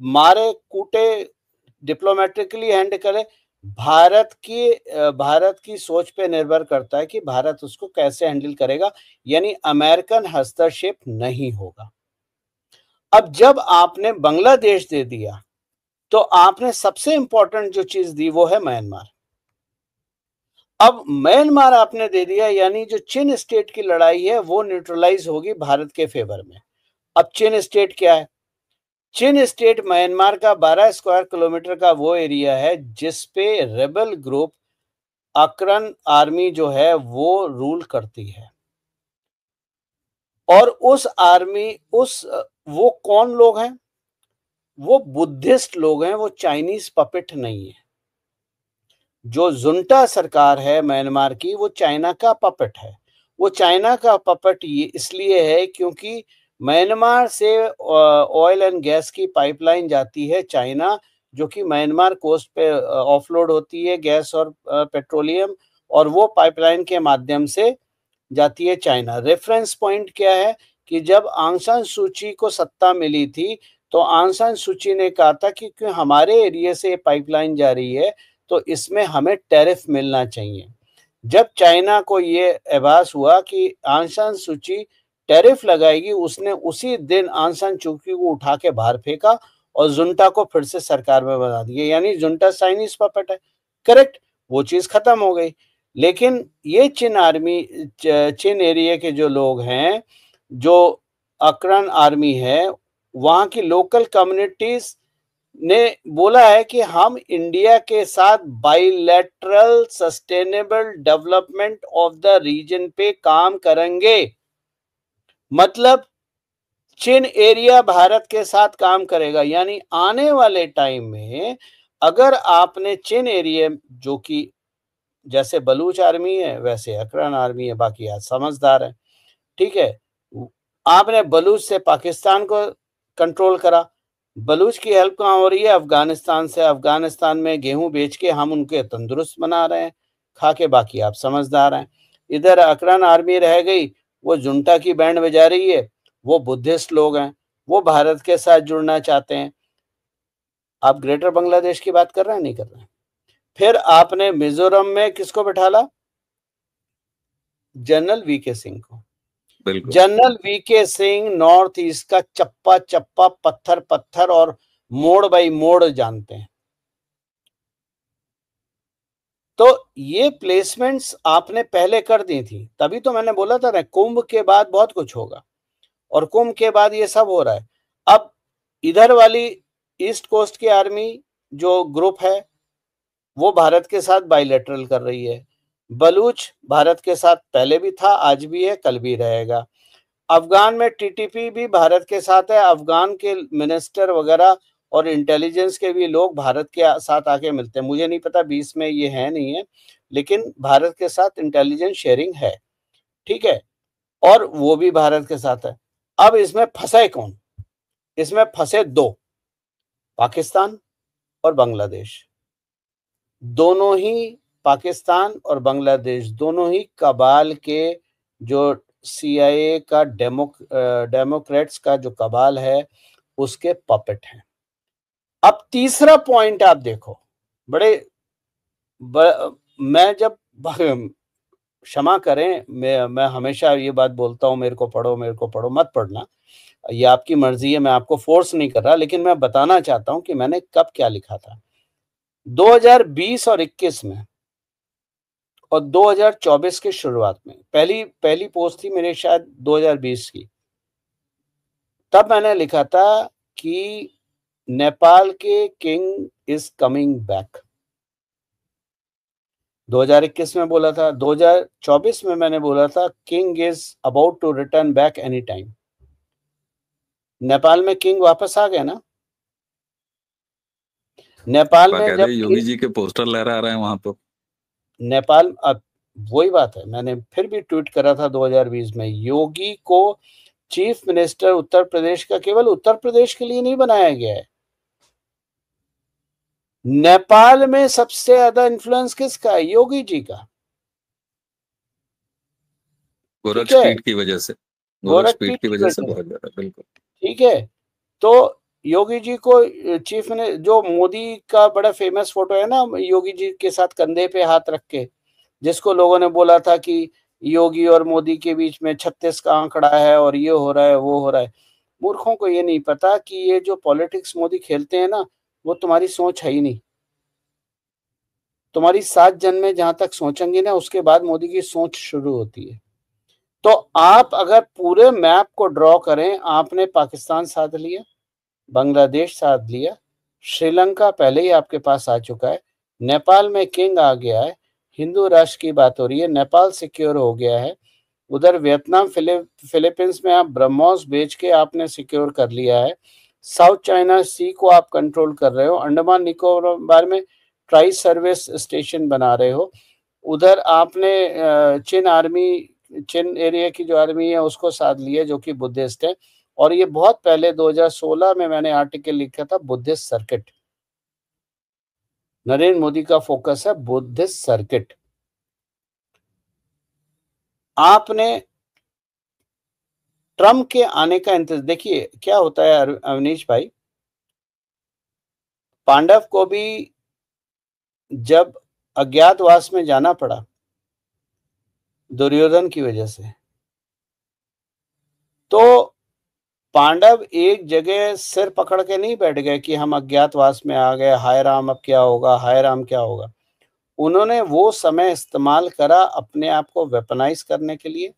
मारे कूटे, डिप्लोमेटिकली हैंड करे, भारत की सोच पे निर्भर करता है कि भारत उसको कैसे हैंडल करेगा, यानी अमेरिकन हस्तक्षेप नहीं होगा। अब जब आपने बांग्लादेश दे दिया तो आपने सबसे इंपॉर्टेंट जो चीज दी वो है म्यांमार। अब म्यांमार आपने दे दिया, यानी जो चिन स्टेट की लड़ाई है वो न्यूट्रलाइज होगी भारत के फेवर में। अब चिन स्टेट क्या है? चिन स्टेट म्यांमार का 12 स्क्वायर किलोमीटर का वो एरिया है जिसपे रेबल ग्रुप अकरन आर्मी जो है वो रूल करती है। और उस आर्मी, वो कौन लोग हैं? वो बुद्धिस्ट लोग हैं, वो चाइनीज पपेट नहीं है। जो जुंटा सरकार है म्यांमार की, वो चाइना का पपेट है। वो चाइना का पपेट ये इसलिए है क्योंकि म्यांमार से ऑयल एंड गैस की पाइपलाइन जाती है चाइना, जो कि म्यांमार कोस्ट पे ऑफलोड होती है, गैस और पेट्रोलियम, और वो पाइपलाइन के माध्यम से जाती है चाइना। रेफरेंस पॉइंट क्या है कि जब आंग सान सूची को सत्ता मिली थी तो आंग सान सूची ने कहा था कि क्यों हमारे एरिया से पाइपलाइन जा रही है तो इसमें हमें टैरिफ मिलना चाहिए। जब चाइना को ये आभास हुआ कि आंग सान सूची टैरिफ लगाएगी, उसने उसी दिन आंग सान सूची को उठा के बाहर फेंका और जुंटा को फिर से सरकार में बना दिया, यानी जुंटा चाइनीज पपेट है। करेक्ट, वो चीज खत्म हो गई। लेकिन ये चिन एरिया के जो लोग हैं, जो अकरन आर्मी है, वहां की लोकल कम्युनिटीज ने बोला है कि हम इंडिया के साथ bilateral sustainable development of the region पे काम करेंगे। मतलब चिन एरिया भारत के साथ काम करेगा, यानी आने वाले टाइम में अगर आपने चिन एरिया, जो कि जैसे बलूच आर्मी है वैसे अकरन आर्मी है, बाकी आज समझदार है, ठीक है, आपने बलूच से पाकिस्तान को कंट्रोल करा, बलूच की हेल्प कहाँ हो रही है? अफगानिस्तान से। अफगानिस्तान में गेहूं बेच के हम उनके तंदुरुस्त बना रहे हैं खा के, बाकी आप समझदार हैं। इधर अकरन आर्मी रह गई, वो जुंटा की बैंड बजा रही है, वो बुद्धिस्ट लोग हैं, वो भारत के साथ जुड़ना चाहते हैं। आप ग्रेटर बांग्लादेश की बात कर रहे हैं, नहीं कर रहे हैं? फिर आपने मिजोरम में किसको बैठाला? जनरल वीके सिंह को। General V K Singh north east का चप्पा चप्पा, पत्थर पत्थर और मोड़ बाई मोड़ जानते हैं। तो ये प्लेसमेंट्स आपने पहले कर दी थी, तभी तो मैंने बोला था ना कुंभ के बाद बहुत कुछ होगा, और कुंभ के बाद ये सब हो रहा है। अब इधर वाली ईस्ट कोस्ट की आर्मी जो ग्रुप है वो भारत के साथ बाइलेटरल कर रही है। बलूच भारत के साथ पहले भी था, आज भी है, कल भी रहेगा। अफगान में टीटीपी भी भारत के साथ है। अफगान के मिनिस्टर वगैरह और इंटेलिजेंस के भी लोग भारत के साथ आके मिलते हैं। मुझे नहीं पता 20 में ये है नहीं है, लेकिन भारत के साथ इंटेलिजेंस शेयरिंग है, ठीक है, और वो भी भारत के साथ है। अब इसमें फंसे कौन? इसमें फंसे दो, पाकिस्तान और बांग्लादेश। दोनों ही, पाकिस्तान और बांग्लादेश दोनों ही कबाल के, जो CIA का डेमोक्रेट्स का जो कबाल है उसके पपेट हैं। अब तीसरा पॉइंट आप देखो, मैं जब क्षमा करें, मैं हमेशा ये बात बोलता हूं, मेरे को पढ़ो, मत पढ़ना, ये आपकी मर्जी है, मैं आपको फोर्स नहीं कर रहा, लेकिन मैं बताना चाहता हूं कि मैंने कब क्या लिखा था। 2020 और 21 में और 2024 के शुरुआत में, पहली पोस्ट थी मेरे शायद 2020 की, तब मैंने लिखा था कि नेपाल के किंग इज कमिंग बैक। 2021 में बोला था, 2024 में मैंने बोला था king is about to return back any time. Nepal में किंग वापस आ गया ना। नेपाल में जब
योगी जी के पोस्टर लहरा रहे हैं वहां तो।
नेपाल, अब वही बात है, मैंने फिर भी ट्वीट करा था 2020 में, योगी को चीफ मिनिस्टर उत्तर प्रदेश का केवल उत्तर प्रदेश के लिए नहीं बनाया गया है। नेपाल में सबसे ज्यादा इन्फ्लुएंस किसका है? योगी जी का।
गोरखपीठ की वजह से, गोरखपीठ की वजह से बहुत ज्यादा, बिल्कुल
ठीक है। तो योगी जी को चीफ मिनिस्टर, जो मोदी का बड़ा फेमस फोटो है ना, योगी जी के साथ कंधे पे हाथ रख के, जिसको लोगों ने बोला था कि योगी और मोदी के बीच में 36 का आंकड़ा है और ये हो रहा है वो हो रहा है। मूर्खों को ये नहीं पता कि ये जो पॉलिटिक्स मोदी खेलते हैं ना, वो तुम्हारी सोच है ही नहीं। तुम्हारी 7 जन्म जहां तक सोचेंगे ना, उसके बाद मोदी की सोच शुरू होती है। तो आप अगर पूरे मैप को ड्रॉ करें, आपने पाकिस्तान साथ लिया, बांग्लादेश साथ लिया, श्रीलंका पहले ही आपके पास आ चुका है, नेपाल में किंग आ गया है, हिंदू राष्ट्र की बात हो रही है, नेपाल सिक्योर हो गया है, उधर वियतनाम फिलीपींस में आप ब्रह्मोस बेच के आपने सिक्योर कर लिया है, साउथ चाइना सी को आप कंट्रोल कर रहे हो, अंडमान निकोबार में ट्राई सर्विस स्टेशन बना रहे हो, उधर आपने चीन एरिया की जो आर्मी है उसको साथ लिया जो कि बुद्धिस्ट है। और ये बहुत पहले 2016 में मैंने आर्टिकल लिखा था, बुद्धिस्ट सर्किट। नरेंद्र मोदी का फोकस है बुद्धिस्ट सर्किट। आपने ट्रम्प के आने का इंतजार, देखिए क्या होता है अवनीश भाई, पांडव को भी जब अज्ञातवास में जाना पड़ा दुर्योधन की वजह से, तो पांडव एक जगह सिर पकड़ के नहीं बैठ गए कि हम अज्ञातवास में आ गए, हाय राम अब क्या होगा, हाय राम क्या होगा। उन्होंने वो समय इस्तेमाल करा अपने आप को वेपनाइज करने के लिए,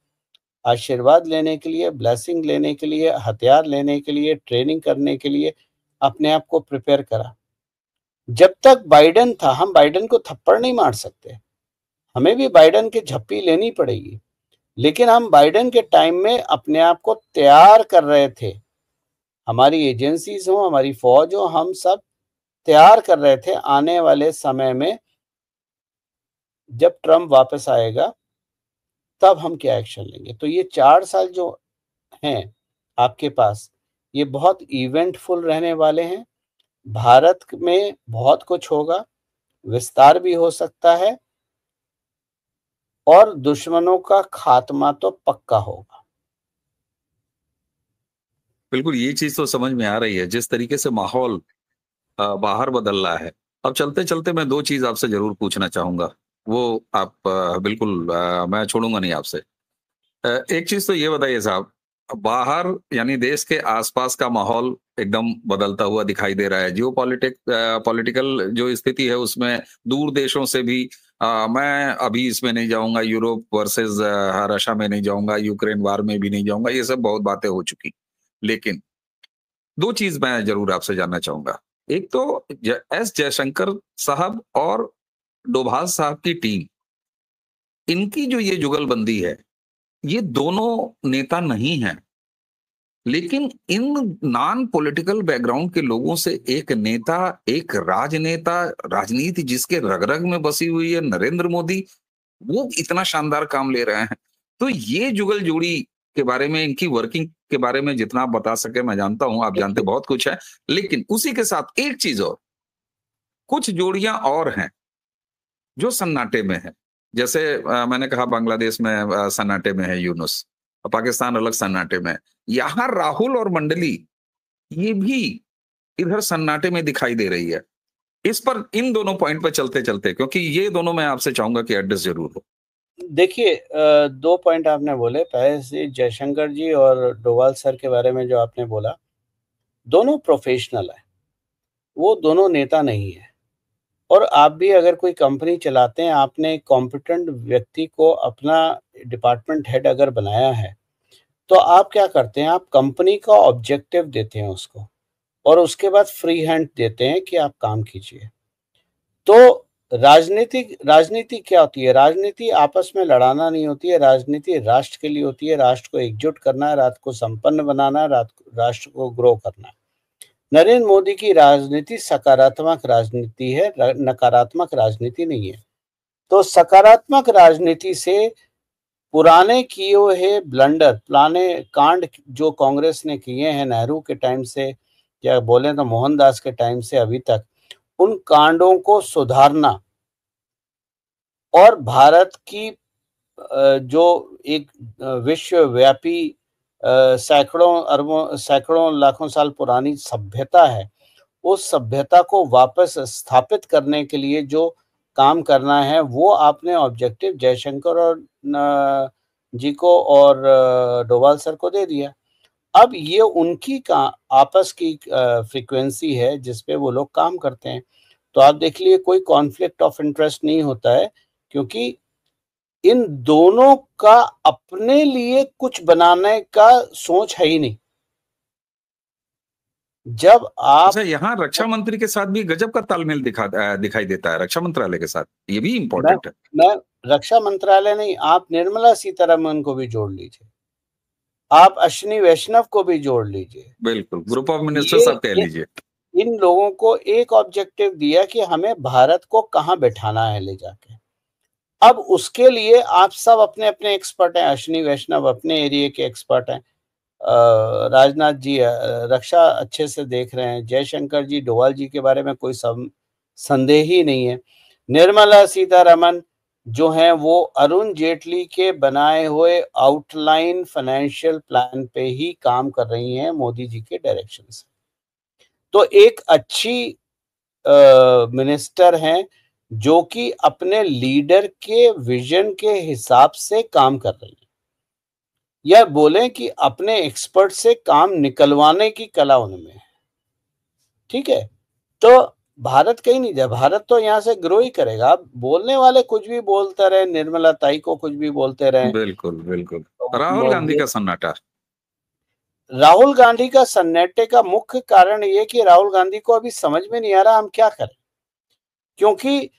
आशीर्वाद लेने के लिए, ब्लेसिंग लेने के लिए, हथियार लेने के लिए, ट्रेनिंग करने के लिए अपने आप को प्रिपेयर करा। जब तक बाइडेन था, हम बाइडेन को थप्पड़ नहीं मार सकते, हमें भी बाइडेन की झप्पी लेनी पड़ेगी, लेकिन हम बाइडेन के टाइम में अपने आप को तैयार कर रहे थे, हमारी एजेंसीज हो, हमारी फौज हो, हम सब तैयार कर रहे थे आने वाले समय में जब ट्रम्प वापस आएगा तब हम क्या एक्शन लेंगे। तो ये 4 साल जो हैं आपके पास, ये बहुत इवेंटफुल रहने वाले हैं। भारत में बहुत कुछ होगा, विस्तार भी हो सकता है और दुश्मनों का खात्मा तो पक्का होगा।
बिल्कुल, ये चीज तो समझ में आ रही है जिस तरीके से माहौल बाहर बदल रहा है। अब चलते चलते मैं 2 चीज आपसे जरूर पूछना चाहूंगा, वो आप बिल्कुल मैं छोड़ूंगा नहीं आपसे। एक चीज तो ये बताइए साहब, बाहर यानी देश के आसपास का माहौल एकदम बदलता हुआ दिखाई दे रहा है। पॉलिटिकल जो स्थिति है उसमें दूर देशों से भी मैं अभी इसमें नहीं जाऊंगा, यूरोप वर्सेस रशिया में नहीं जाऊंगा, यूक्रेन वार में भी नहीं जाऊंगा, ये सब बहुत बातें हो चुकी। लेकिन 2 चीज मैं जरूर आपसे जानना चाहूंगा। एक तो एस जयशंकर साहब और डोभाल साहब की टीम, इनकी जो ये जुगलबंदी है, ये दोनों नेता नहीं हैं लेकिन इन नॉन पॉलिटिकल बैकग्राउंड के लोगों से एक नेता, एक राजनेता, राजनीति जिसके रग रग में बसी हुई है, नरेंद्र मोदी, वो इतना शानदार काम ले रहे हैं। तो ये जुगल जोड़ी के बारे में, इनकी वर्किंग के बारे में जितना आप बता सके, मैं जानता हूं आप जानते बहुत कुछ है, लेकिन उसी के साथ एक चीज और, कुछ जोड़ियां और हैं जो सन्नाटे में है। जैसे मैंने कहा बांग्लादेश में सन्नाटे में है यूनुस, और पाकिस्तान अलग सन्नाटे में है। यहाँ राहुल और मंडली ये भी इधर सन्नाटे में दिखाई दे रही है। इस पर, इन दोनों पॉइंट पर चलते चलते, क्योंकि ये दोनों मैं आपसे चाहूंगा कि एड्रेस जरूर हो।
देखिए, 2 पॉइंट आपने बोले। पहले से जयशंकर जी और डोभाल सर के बारे में जो आपने बोला, दोनों प्रोफेशनल हैं, वो दोनों नेता नहीं है। और आप भी अगर कोई कंपनी चलाते हैं, आपने एक कॉम्पिटेंट व्यक्ति को अपना डिपार्टमेंट हेड अगर बनाया है, तो आप क्या करते हैं, आप कंपनी का ऑब्जेक्टिव देते हैं उसको, और उसके बाद फ्री हैंड देते हैं कि आप काम कीजिए। तो राजनीति क्या होती है? राजनीति आपस में लड़ाना नहीं होती है, राजनीति राष्ट्र के लिए होती है। राष्ट्र को एकजुट करना है, राष्ट्र को संपन्न बनाना है, राष्ट्र को ग्रो करना है। नरेंद्र मोदी की राजनीति सकारात्मक राजनीति है, नकारात्मक राजनीति नहीं है। तो सकारात्मक राजनीति से पुराने किए हुए ब्लंडर, पुराने कांड जो कांग्रेस ने किए हैं नेहरू के टाइम से, या बोले तो मोहनदास के टाइम से अभी तक, उन कांडों को सुधारना, और भारत की जो एक विश्वव्यापी सैकड़ों अरबों सैकड़ों लाखों साल पुरानी सभ्यता है, उस सभ्यता को वापस स्थापित करने के लिए जो काम करना है, वो आपने ऑब्जेक्टिव जयशंकर और जी को और डोभाल सर को दे दिया। अब ये उनकी का आपस की फ्रीक्वेंसी है जिस पे वो लोग काम करते हैं। तो आप देख लिए, कोई कॉन्फ्लिक्ट ऑफ इंटरेस्ट नहीं होता है, क्योंकि इन दोनों का अपने लिए कुछ बनाने का सोच है ही नहीं। जब आप
अच्छा, यहाँ रक्षा मंत्री के साथ भी गजब का तालमेल दिखाई देता है, रक्षा मंत्रालय के साथ, ये भी इंपॉर्टेंट है।
मैं रक्षा मंत्रालय नहीं, आप निर्मला सीतारमण को भी जोड़ लीजिए, आप अश्विनी वैष्णव को भी जोड़ लीजिए।
बिल्कुल, ग्रुप ऑफ मिनिस्टर्स आप कह लीजिए।
इन लोगों को एक ऑब्जेक्टिव दिया कि हमें भारत को कहाँ बैठाना है ले जाके। अब उसके लिए आप सब अपने अपने एक्सपर्ट हैं। अश्विनी वैष्णव अपने एरिया के एक्सपर्ट हैं, राजनाथ जी रक्षा अच्छे से देख रहे हैं, जयशंकर जी डोभाल जी के बारे में कोई संदेह ही नहीं है। निर्मला सीतारमण जो हैं वो अरुण जेटली के बनाए हुए आउटलाइन फाइनेंशियल प्लान पे ही काम कर रही हैं, मोदी जी के डायरेक्शन से। तो एक अच्छी मिनिस्टर हैं जो कि अपने लीडर के विजन के हिसाब से काम कर रही है, या बोलें कि अपने एक्सपर्ट से काम निकलवाने की कला उनमें है। ठीक है, तो भारत कहीं नहीं जाए, भारत तो यहाँ से ग्रो ही करेगा। अब बोलने वाले कुछ भी बोलते रहे, निर्मला ताई को कुछ भी बोलते रहे।
बिल्कुल बिल्कुल। राहुल गांधी का सन्नाटा।
राहुल गांधी का सन्नाटे का मुख्य कारण ये कि राहुल गांधी को अभी समझ में नहीं आ रहा हम क्या करें, क्योंकि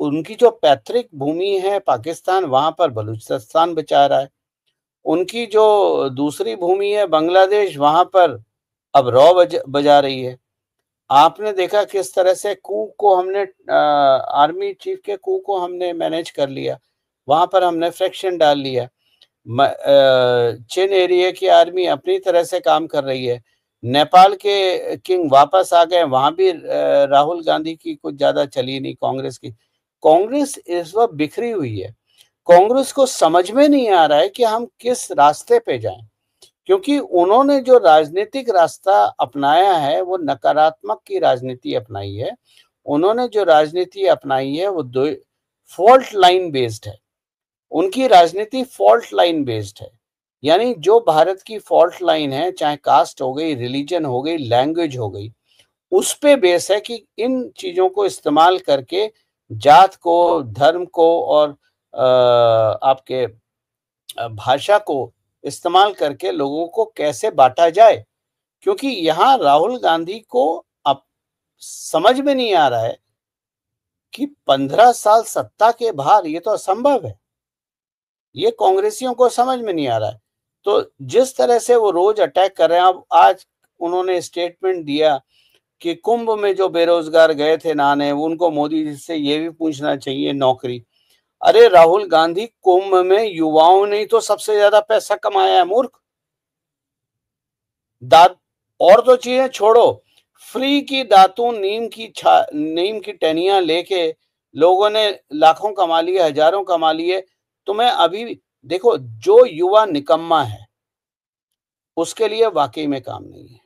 उनकी जो पैतृक भूमि है पाकिस्तान, वहां पर बलूचिस्तान बचा रहा है। उनकी जो दूसरी भूमि है बांग्लादेश, वहां पर अब रॉ बजा रही है। आपने देखा किस तरह से कू को हमने आर्मी चीफ के कू को हमने मैनेज कर लिया, वहां पर हमने फ्रैक्शन डाल लिया। चिन एरिया की आर्मी अपनी तरह से काम कर रही है। नेपाल के किंग वापस आ गए, वहां भी राहुल गांधी की कुछ ज्यादा चली नहीं, कांग्रेस की। कांग्रेस इस वक्त बिखरी हुई है। कांग्रेस को समझ में नहीं आ रहा है कि हम किस रास्ते पे जाएं, क्योंकि उन्होंने जो राजनीतिक रास्ता अपनाया है वो नकारात्मक की राजनीति अपनाई है। उन्होंने जो राजनीति अपनाई है वो दो फॉल्ट लाइन बेस्ड है। उनकी राजनीति फॉल्ट लाइन बेस्ड है, यानी जो भारत की फॉल्ट लाइन है, चाहे कास्ट हो गई, रिलीजन हो गई, लैंग्वेज हो गई, उस पे बेस है कि इन चीजों को इस्तेमाल करके जात को, धर्म को और आपके भाषा को इस्तेमाल करके लोगों को कैसे बांटा जाए। क्योंकि यहाँ राहुल गांधी को अब समझ में नहीं आ रहा है कि 15 साल सत्ता के बाहर ये तो असंभव है। ये कांग्रेसियों को समझ में नहीं आ रहा है तो जिस तरह से वो रोज अटैक कर रहे हैं, अब आज उन्होंने स्टेटमेंट दिया कि कुंभ में जो बेरोजगार गए थे नहाने, उनको मोदी जी से ये भी पूछना चाहिए नौकरी। अरे राहुल गांधी, कुंभ में युवाओं ने ही तो सबसे ज्यादा पैसा कमाया है मूर्ख। दात और तो चीजें छोड़ो, फ्री की दातून, नीम की टहनियां लेके लोगों ने लाखों कमा लिए, हजारों कमा लिए। तुम्हें अभी देखो, जो युवा निकम्मा है उसके लिए वाकई में काम नहीं है,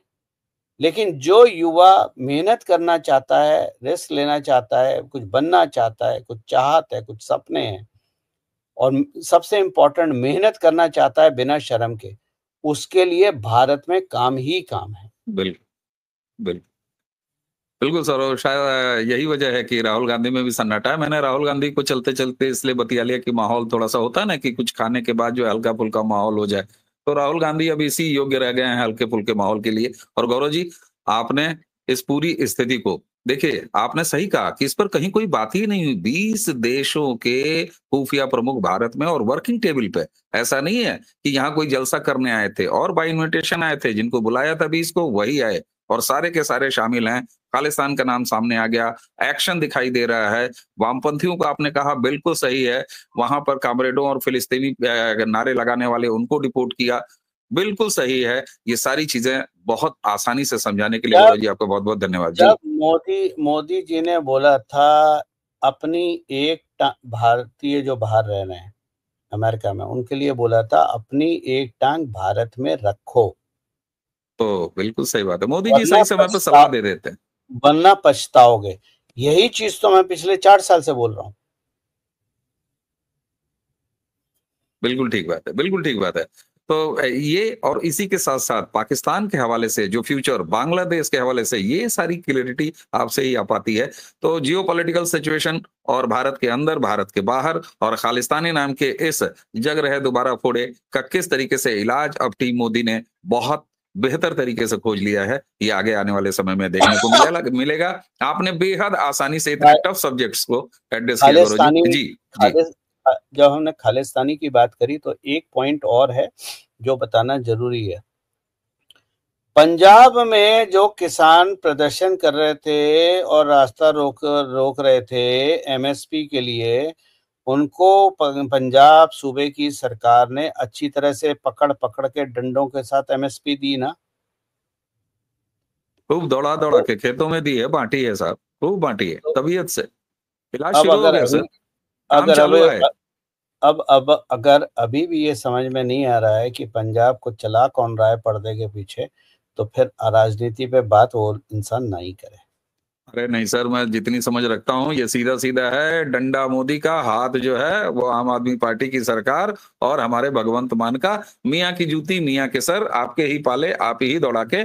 लेकिन जो युवा मेहनत करना चाहता है, रिस्क लेना चाहता है, कुछ बनना चाहता है, कुछ चाहत है, कुछ सपने हैं, और सबसे इंपॉर्टेंट मेहनत करना चाहता है बिना शर्म के, उसके लिए भारत में काम ही काम है।
बिल्कुल बिल्कुल बिल्कुल सर। और शायद यही वजह है कि राहुल गांधी में भी सन्नाटा है। मैंने राहुल गांधी को चलते चलते इसलिए बतिया लिया कि माहौल थोड़ा सा होता है ना कि कुछ खाने के बाद जो हल्का फुल्का माहौल हो जाए, तो राहुल गांधी अभी इसी योग्य रह गए हैं हल्के फुल्के माहौल के लिए। और गौरव जी, आपने इस पूरी स्थिति को देखिए, आपने सही कहा कि इस पर कहीं कोई बात ही नहीं हुई। 20 देशों के खुफिया प्रमुख भारत में और वर्किंग टेबल पे। ऐसा नहीं है कि यहाँ कोई जलसा करने आए थे और बाय इन्विटेशन आए थे, जिनको बुलाया था 20 को वही आए, और सारे के सारे शामिल हैं। खालिस्तान का नाम सामने आ गया, एक्शन दिखाई दे रहा है। वामपंथियों को आपने कहा बिल्कुल सही है, वहां पर कामरेडों और फिलिस्तीनी नारे लगाने वाले उनको डिपोर्ट किया, बिल्कुल सही है। ये सारी चीजें बहुत आसानी से समझाने के लिए
जब
गौरव जी आपका बहुत बहुत धन्यवाद जी।
जब मोदी जी ने बोला था, अपनी भारतीय जो बाहर रह रहे हैं अमेरिका में, उनके लिए बोला था अपनी एक टांग भारत में रखो,
तो बिल्कुल सही बात है, मोदी जी
वरना
सही समय पर सलाह दे देते हैं।
वरना पछताओगे। यही चीज तो मैं पिछले 4 साल से बोल रहा हूँ।
बिल्कुल ठीक बात है, बिल्कुल ठीक बात है। तो ये और इसी के साथ-साथ पाकिस्तान के हवाले से जो फ्यूचर, बांग्लादेश के हवाले से ये सारी क्लैरिटी आपसे ही आ पाती है। तो जियोपॉलिटिकल सिचुएशन और भारत के अंदर, भारत के बाहर और खालिस्तानी नाम के इस जग रहे दोबारा फोड़े का किस तरीके से इलाज अब टीम मोदी ने बहुत बेहतर तरीके से खोज लिया है, ये आगे आने वाले समय में देखने को मिलेगा। आपने बेहद आसानी से इतने
खा-
टफ सब्जेक्ट्स को एड्रेस किया गौरव जी।
खालिस्तानी
जी, जी।
खालिस जब हमने खालिस्तानी की बात करी तो एक पॉइंट और है जो बताना जरूरी है। पंजाब में जो किसान प्रदर्शन कर रहे थे और रास्ता रोक रहे थे एमएसपी के लिए, उनको पंजाब सूबे की सरकार ने अच्छी तरह से पकड़ पकड़ के डंडों के साथ एमएसपी दी ना।
खूब दौड़ा-दौड़ा
तो
के खेतों में दी है, बाँटी है साहब, खूब बाँटी है,
तो
तबीयत से। इलाज
अब
शुरू हो
अगर
गया
अभी
सर, काम
अगर अब
चालू है।
अब अगर अभी भी ये समझ में नहीं आ रहा है कि पंजाब को चला कौन रहा है पर्दे के पीछे, तो फिर राजनीति पे बात वो इंसान नहीं करे।
अरे नहीं सर, मैं जितनी समझ रखता हूँ ये सीधा-सीधा है, डंडा मोदी का, हाथ जो है वो आम आदमी पार्टी की सरकार और हमारे भगवंत मान का, मियाँ की जूती मियाँ के सर, आपके ही पाले, आप ही दौड़ा के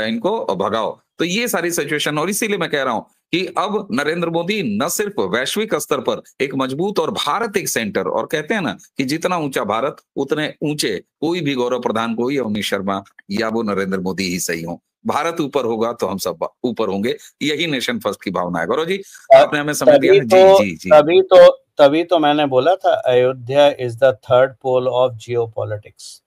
इनको भगाओ। तो ये सारी सिचुएशन, और इसीलिए मैं कह रहा हूँ कि अब नरेंद्र मोदी न सिर्फ वैश्विक स्तर पर एक मजबूत और भारत एक सेंटर, और कहते हैं ना कि जितना ऊंचा भारत उतने ऊंचे कोई भी गौरव प्रधान, कोई अवनीश शर्मा या वो नरेंद्र मोदी ही सही हो। भारत ऊपर होगा तो हम सब ऊपर होंगे, यही नेशन फर्स्ट की भावना है। गौरव जी,
त-
आपने हमें समय दिया
तभी
है।
तो
जी, जी, जी।
तभी तो तभी तो मैंने बोला था, Ayodhya is the third pole of geopolitics.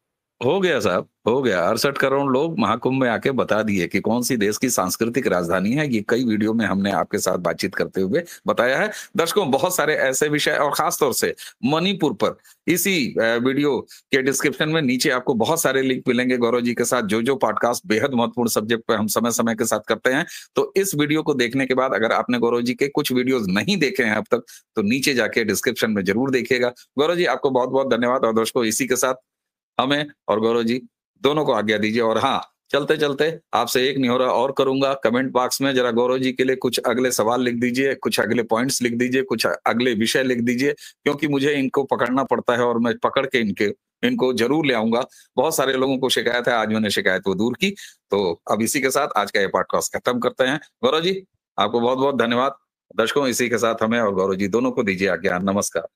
हो गया साहब, हो गया। 68 करोड़ लोग महाकुंभ में आके बता दिए कि कौन-सी देश की सांस्कृतिक राजधानी है। ये कई वीडियो में हमने आपके साथ बातचीत करते हुए बताया है। दर्शकों, बहुत सारे ऐसे विषय और खास तौर से मणिपुर पर इसी वीडियो के डिस्क्रिप्शन में नीचे आपको बहुत सारे लिंक मिलेंगे गौरव जी के साथ, जो-जो पॉडकास्ट बेहद महत्वपूर्ण सब्जेक्ट पे हम समय-समय के साथ करते हैं। तो इस वीडियो को देखने के बाद अगर आपने गौरव जी के कुछ वीडियोज़ नहीं देखे हैं अब तक, तो नीचे जाके डिस्क्रिप्शन में ज़रूर देखिएगा। गौरव जी, आपको बहुत-बहुत धन्यवाद, और दर्शकों इसी के साथ हमें और गौरव जी दोनों को आज्ञा दीजिए। और हाँ, चलते-चलते आपसे एक निहोरा और करूँगा, कमेंट बॉक्स में ज़रा गौरव जी के लिए कुछ अगले सवाल लिख दीजिए, कुछ अगले पॉइंट्स लिख दीजिए, कुछ अगले विषय लिख दीजिए, क्योंकि मुझे इनको पकड़ना पड़ता है और मैं पकड़ के इनको ज़रूर ले आऊँगा। बहुत सारे लोगों को शिकायत है, आज मैंने शिकायत वो दूर की। तो अब इसी के साथ आज का ये पॉडकास्ट खत्म करते हैं। गौरव जी, आपको बहुत-बहुत धन्यवाद। दर्शकों, इसी के साथ हमें और गौरव जी दोनों को दीजिए आज्ञा। नमस्कार।